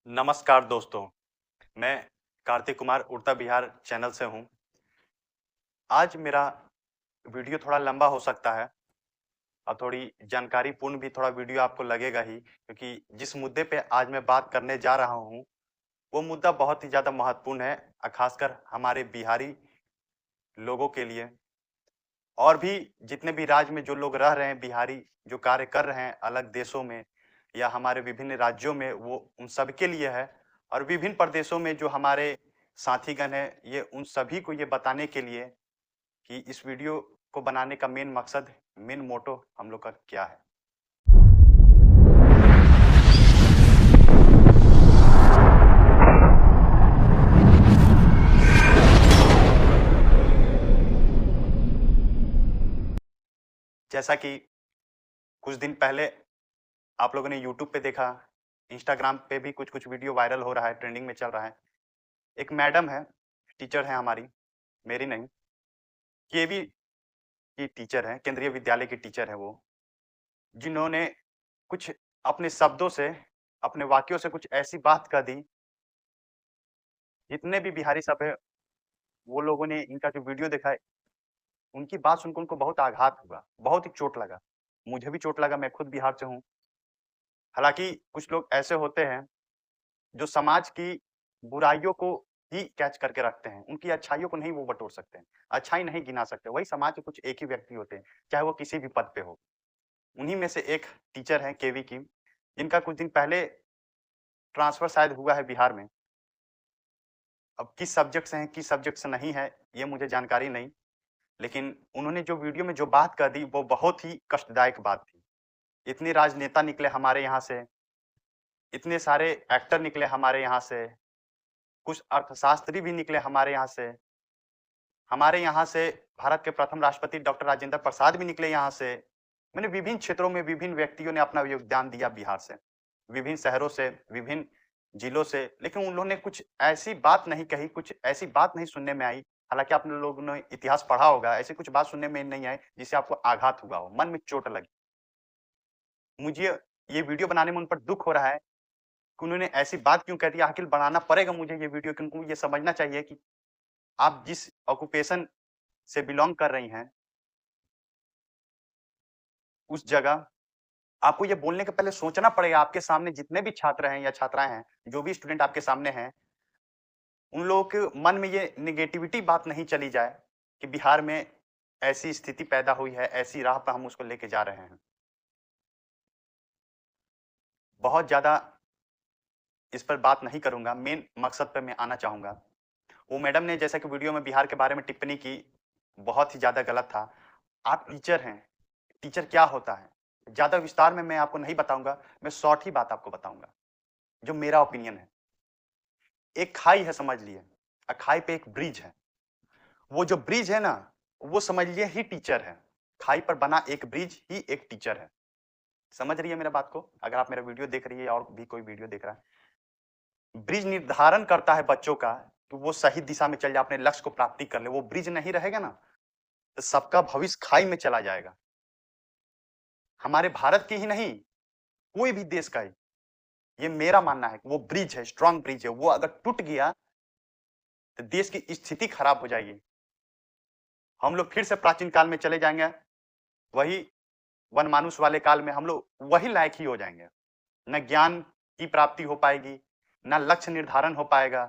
नमस्कार दोस्तों, मैं कार्तिक कुमार उड़ता बिहार चैनल से हूँ। आज मेरा वीडियो थोड़ा लंबा हो सकता है और थोड़ी जानकारीपूर्ण भी थोड़ा वीडियो आपको लगेगा ही, क्योंकि जिस मुद्दे पे आज मैं बात करने जा रहा हूँ, वो मुद्दा बहुत ही ज़्यादा महत्वपूर्ण है खासकर हमारे बिहारी लोगों के लिए और भी जितने भी राज्य में जो लोग रह रहे हैं, बिहारी जो कार्य कर रहे हैं अलग देशों में या हमारे विभिन्न राज्यों में, वो उन सबके लिए है और विभिन्न प्रदेशों में जो हमारे साथीगण हैं, ये उन सभी को ये बताने के लिए कि इस वीडियो को बनाने का मेन मकसद, मेन मोटो हम लोग का क्या है। जैसा कि कुछ दिन पहले आप लोगों ने यूट्यूब पे देखा, इंस्टाग्राम पे भी कुछ-कुछ वीडियो वायरल हो रहा है, ट्रेंडिंग में चल रहा है। एक मैडम है, टीचर हैं हमारी, मेरी नहीं, केवी की टीचर हैं, केंद्रीय विद्यालय की टीचर हैं वो, जिन्होंने कुछ अपने शब्दों से, अपने वाक्यों से कुछ ऐसी बात कह दी, जितने भी बिहारी सब हैं, वो लोगों ने इनका जो वीडियो देखा है, उनकी बात सुनकर उनको बहुत आघात हुआ, बहुत ही चोट लगा। मुझे भी चोट लगा, मैं खुद बिहार से हूँ। हालाँकि कुछ लोग ऐसे होते हैं, जो समाज की बुराइयों को ही कैच करके रखते हैं, उनकी अच्छाइयों को नहीं वो बटोर सकते हैं, अच्छाई नहीं गिना सकते। वही समाज के कुछ एक ही व्यक्ति होते हैं, चाहे वो किसी भी पद पे हो। उन्हीं में से एक टीचर हैं केवी की, जिनका कुछ दिन पहले ट्रांसफर शायद हुआ है बिहार में। अब किस सब्जेक्ट से हैं, किस सब्जेक्ट से नहीं है, ये मुझे जानकारी नहीं। लेकिन उन्होंने जो वीडियो में जो बात कह दी, वो बहुत ही कष्टदायक बात थी। इतने राजनेता निकले हमारे यहाँ से, इतने सारे एक्टर निकले हमारे यहाँ से, कुछ अर्थशास्त्री भी निकले हमारे यहाँ से भारत के प्रथम राष्ट्रपति डॉक्टर राजेंद्र प्रसाद भी निकले यहाँ से। मैंने विभिन्न क्षेत्रों में विभिन्न व्यक्तियों ने अपना योगदान दिया बिहार से, विभिन्न शहरों से, विभिन्न जिलों से, लेकिन उन्होंने कुछ ऐसी बात नहीं कही, कुछ ऐसी बात नहीं सुनने में आई। हालाँकि आप लोगों ने इतिहास पढ़ा होगा, ऐसी कुछ बात सुनने में नहीं आई, जिससे आपको आघात हुआ हो, मन में चोट लगी। मुझे ये वीडियो बनाने में उन पर दुःख हो रहा है कि उन्होंने ऐसी बात क्यों कह दी। आखिर बनाना पड़ेगा मुझे ये वीडियो, क्योंकि उनको ये समझना चाहिए कि आप जिस ऑक्यूपेशन से बिलॉन्ग कर रही हैं, उस जगह आपको ये बोलने के पहले सोचना पड़ेगा। आपके सामने जितने भी छात्र हैं या छात्राएँ हैं, जो भी स्टूडेंट आपके सामने हैं, उन लोगों के मन में ये नेगेटिविटी बात नहीं चली जाए कि बिहार में ऐसी स्थिति पैदा हुई है, ऐसी राह पे हम उसको लेके जा रहे हैं। बहुत ज़्यादा इस पर बात नहीं करूँगा, मेन मकसद पे मैं आना चाहूँगा। वो मैडम ने जैसा कि वीडियो में बिहार के बारे में टिप्पणी की, बहुत ही ज़्यादा गलत था। आप टीचर हैं, टीचर क्या होता है? ज़्यादा विस्तार में मैं आपको नहीं बताऊँगा, मैं शॉर्ट ही बात आपको बताऊँगा, जो मेरा ओपिनियन है। एक खाई है समझ लिए, खाई पे एक ब्रिज है। वो जो ब्रिज है ना, वो समझ लिए ही टीचर है। खाई पर बना एक ब्रिज ही एक टीचर है। समझ रही है मेरा बात को? अगर आप मेरा वीडियो देख रही है और भी कोई वीडियो देख रहा है। ब्रिज निर्धारण करता है बच्चों का कि वो सही दिशा में चल जाए, अपने लक्ष्य को प्राप्ति कर ले। वो ब्रिज नहीं रहेगा ना, तो सबका भविष्य खाई में चला जाएगा। हमारे भारत की ही नहीं, कोई भी देश का ही। ये मेरा मानना है कि वो ब्रिज है, स्ट्रॉन्ग ब्रिज है। वो अगर टूट गया, तो देश की स्थिति खराब हो जाएगी। हम लोग फिर से प्राचीन काल में चले जाएँगे, वही वनमानुष वाले काल में हम लोग वही लायक ही हो जाएँगे। ना ज्ञान की प्राप्ति हो पाएगी, ना लक्ष्य निर्धारण हो पाएगा।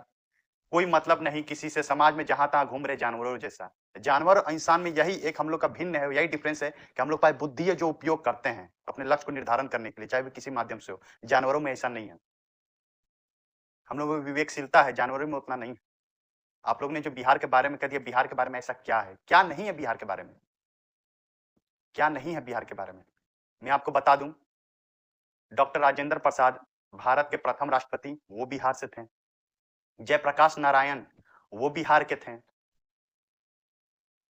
कोई मतलब नहीं किसी से, समाज में जहाँ-तहाँ घूम रहे जानवरों जैसा। जानवर और इंसान में यही एक हम लोग का भिन्न है, यही डिफरेंस है कि हम लोग के पास बुद्धि है जो उपयोग करते हैं, अपने लक्ष्य को निर्धारण करने के लिए, चाहे वो किसी माध्यम से हो। जानवरों में ऐसा नहीं है। हम लोगों में विवेकशीलता है, जानवरों में उतना नहीं है। आप लोग ने जो बिहार के बारे में कह दिया, बिहार के बारे में ऐसा क्या है? क्या नहीं है बिहार के बारे में? क्या नहीं है बिहार के बारे में? मैं आपको बता दूँ, डॉक्टर राजेंद्र प्रसाद भारत के प्रथम राष्ट्रपति, वो बिहार से थे। जयप्रकाश नारायण, वो बिहार के थे।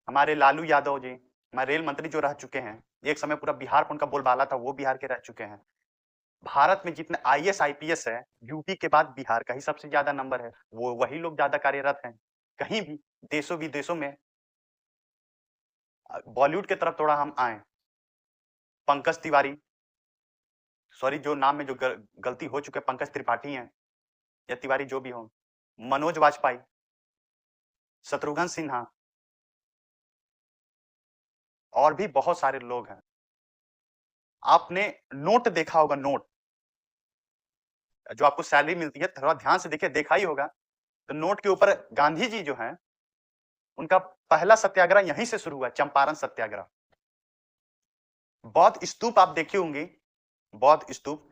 हमारे लालू यादव जी, हमारे रेल मंत्री जो रह चुके हैं, एक समय पूरा बिहार पे उनका बोलबाला था, वो बिहार के रह चुके हैं। भारत में जितने आईएएस, आईपीएस है, यूपी के बाद बिहार का ही सबसे ज़्यादा नंबर है। वो वही लोग ज़्यादा कार्यरत हैं। कहीं भी देशों-विदेशों में बॉलीवुड की तरफ थोड़ा हम आएँ, पंकज तिवारी, सॉरी जो नाम में जो गलती हो चुकी है, पंकज त्रिपाठी हैं। या तिवारी जो भी हो, मनोज वाजपेयी, शत्रुघ्न सिन्हा और भी बहुत सारे लोग हैं। आपने नोट देखा होगा नोट, जो आपको सैलरी मिलती है, थोड़ा ध्यान से देखिए, देखा ही होगा। तो नोट के ऊपर गांधी जी जो हैं, उनका पहला सत्याग्रह यहीं से शुरू हुआ, चंपारण सत्याग्रह। बौद्ध स्तूप आप देखी होंगी, बौद्ध स्तूप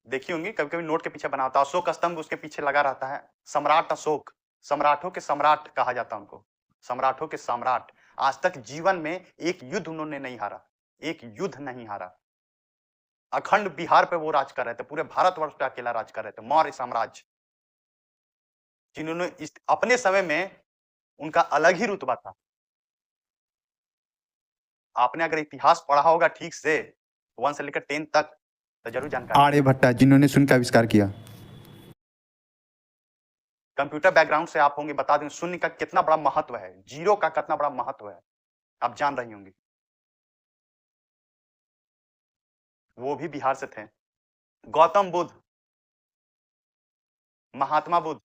देखी होंगी, कभी-कभी नोट के पीछे बना होता है, अशोक स्तंभ उसके पीछे लगा रहता है। सम्राट अशोक, सम्राटों के सम्राट कहा जाता है उनको, सम्राटों के सम्राट। आज तक जीवन में एक युद्ध उन्होंने नहीं हारा, एक युद्ध नहीं हारा। अखंड बिहार पे वो राज कर रहे थे, पूरे भारतवर्ष पे अकेला राज कर रहे थे, मौर्य साम्राज्य। जिन्होंने इस अपने समय में उनका अलग ही रुतबा था। आपने अगर इतिहास पढ़ा होगा ठीक से 1 से लेकर 10 तक, तो ज़रूर जानकारी होगी। आर्यभट्ट जिन्होंने शून्य का आविष्कार किया। कंप्यूटर बैकग्राउंड से आप होंगे, बता दें शून्य का कितना बड़ा महत्व है, जीरो का कितना बड़ा महत्व है, आप जान रही होंगी। वो भी बिहार से थे। गौतम बुद्ध, महात्मा बुद्ध,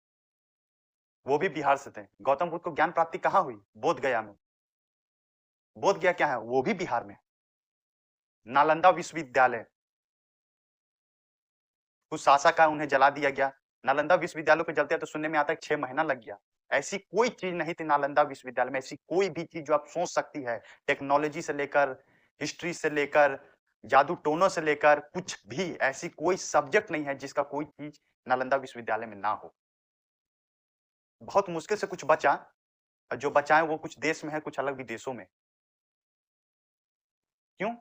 वो भी बिहार से थे। गौतम बुद्ध को ज्ञान प्राप्ति कहाँ हुई? बोध गया में। बोध गया क्या है? वो भी बिहार में। नालंदा विश्वविद्यालय, कुछ शासक का उन्हें जला दिया गया। नालंदा विश्वविद्यालय को जलते तो सुनने में आता है 6 महीना लग गया। ऐसी कोई चीज नहीं थी नालंदा विश्वविद्यालय में, ऐसी कोई भी चीज जो आप सोच सकती है, टेक्नोलॉजी से लेकर, हिस्ट्री से लेकर, जादू टोनों से लेकर, कुछ भी ऐसी कोई सब्जेक्ट नहीं है जिसका कोई चीज नालंदा विश्वविद्यालय में ना हो। बहुत मुश्किल से कुछ बचा, और जो बचा है वो कुछ देश में है, कुछ अलग विदेशों में। क्यों?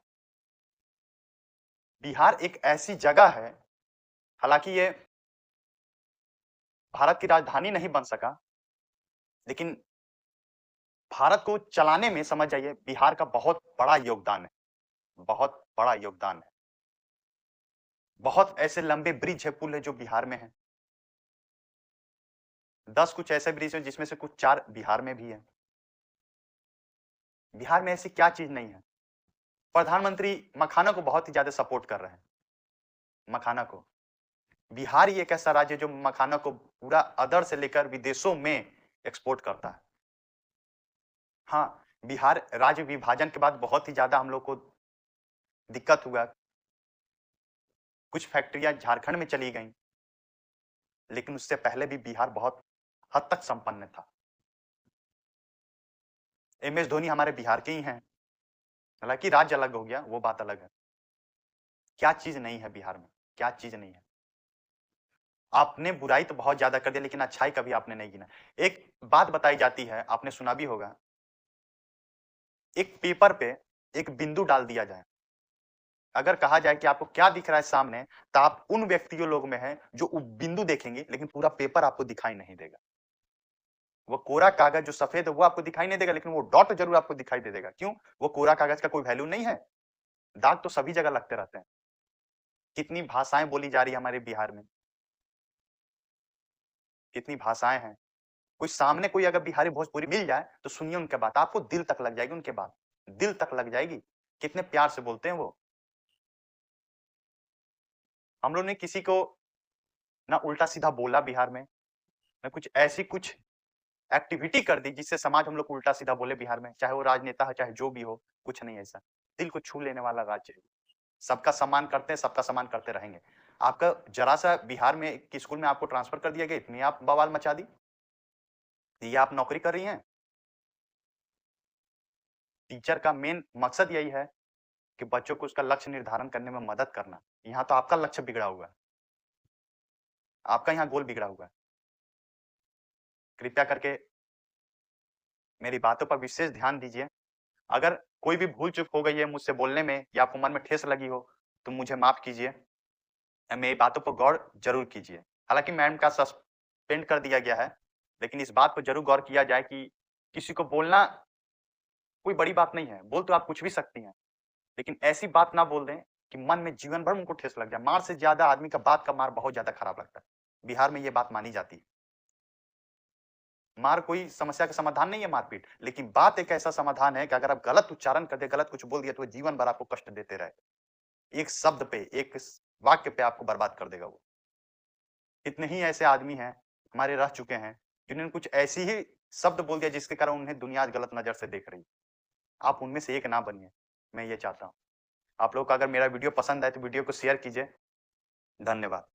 बिहार एक ऐसी जगह है, हालांकि ये भारत की राजधानी नहीं बन सका, लेकिन भारत को चलाने में समझ जाइए बिहार का बहुत बड़ा योगदान है, बहुत बड़ा योगदान है। बहुत ऐसे लंबे ब्रिज है, पुल है जो बिहार में है। 10 कुछ ऐसे ब्रिज हैं जिसमें से कुछ 4 बिहार में भी है। बिहार में ऐसी क्या चीज नहीं है? प्रधानमंत्री मखाना को बहुत ही ज्यादा सपोर्ट कर रहे हैं, मखाना को। बिहार ही एक ऐसा राज्य है जो मखाना को पूरा अदर से लेकर विदेशों में एक्सपोर्ट करता है। हाँ, बिहार राज्य विभाजन के बाद बहुत ही ज्यादा हम लोग को दिक्कत हुआ। कुछ फैक्ट्रियां झारखंड में चली गईं, लेकिन उससे पहले भी बिहार बहुत हद तक संपन्न था। एमएस धोनी हमारे बिहार के ही हैं, हालांकि राज्य अलग हो गया, वो बात अलग है। क्या चीज नहीं है बिहार में? क्या चीज नहीं है? आपने बुराई तो बहुत ज्यादा कर दिया, लेकिन अच्छाई कभी आपने नहीं गिना। एक बात बताई जाती है, आपने सुना भी होगा, एक पेपर पे एक बिंदु डाल दिया जाए, अगर कहा जाए कि आपको क्या दिख रहा है सामने, तो आप उन व्यक्तियों लोग में हैं जो वो बिंदु देखेंगे, लेकिन पूरा पेपर आपको दिखाई नहीं देगा। वो कोरा कागज जो सफेद है वो आपको दिखाई नहीं देगा, लेकिन वो डॉट जरूर आपको दिखाई दे देगा। क्यों? वो कोरा कागज का कोई वैल्यू नहीं है। दाग तो सभी जगह लगते रहते हैं। कितनी भाषाएं बोली जा रही है हमारे बिहार में, कितनी भाषाएं हैं। कोई सामने कोई अगर बिहारी भोजपुरी मिल जाए तो सुनिए उनके बात, आपको दिल तक लग जाएगी उनके बात, दिल तक लग जाएगी। कितने प्यार से बोलते हैं वो। हम लोग ने किसी को ना उल्टा सीधा बोला बिहार में, ना कुछ ऐसी कुछ एक्टिविटी कर दी जिससे समाज हम लोग को उल्टा सीधा बोले बिहार में, चाहे वो राजनेता है, चाहे जो भी हो, कुछ नहीं ऐसा। दिल को छू लेने वाला राज्य है। सबका सम्मान करते हैं, सबका सम्मान करते रहेंगे। आपका जरा-सा बिहार में एक स्कूल में आपको ट्रांसफर कर दिया गया, इतनी आप बवाल मचा दी। ये आप नौकरी कर रही हैं। टीचर का मेन मकसद यही है कि बच्चों को उसका लक्ष्य निर्धारण करने में मदद करना। यहाँ तो आपका लक्ष्य बिगड़ा हुआ है। आपका यहाँ गोल बिगड़ा हुआ है। कृपया करके मेरी बातों पर विशेष ध्यान दीजिए। अगर कोई भी भूल-चूक हो गई है मुझसे बोलने में या आपको मन में ठेस लगी हो, तो मुझे माफ़ कीजिए। मेरी बातों पर गौर ज़रूर कीजिए। हालाँकि मैम का सस्पेंड कर दिया गया है, लेकिन इस बात पर ज़रूर गौर किया जाए कि किसी को बोलना कोई बड़ी बात नहीं है। बोल तो आप कुछ भी सकती हैं, लेकिन ऐसी बात ना बोल दें कि मन में जीवन भर उनको ठेस लग जाए। मार से ज़्यादा आदमी का बात का मार बहुत ज़्यादा खराब लगता है। बिहार में ये बात मानी जाती है। मार कोई समस्या का समाधान नहीं है मारपीट, लेकिन बात एक ऐसा समाधान है कि अगर आप गलत उच्चारण कर दिए, गलत कुछ बोल दिया, तो वो जीवन भर आपको कष्ट देते रहे। एक शब्द पे, एक वाक्य पे आपको बर्बाद कर देगा वो। कितने ही ऐसे आदमी हैं, हमारे रह चुके हैं, जिन्होंने कुछ ऐसी ही शब्द बोल दिया जिसके कारण उन्हें दुनिया आज गलत नज़र से देख रही है। आप उनमें से एक ना बनिए, मैं ये चाहता हूँ। आप लोग को अगर मेरा वीडियो पसंद आए तो वीडियो को शेयर कीजिए। धन्यवाद।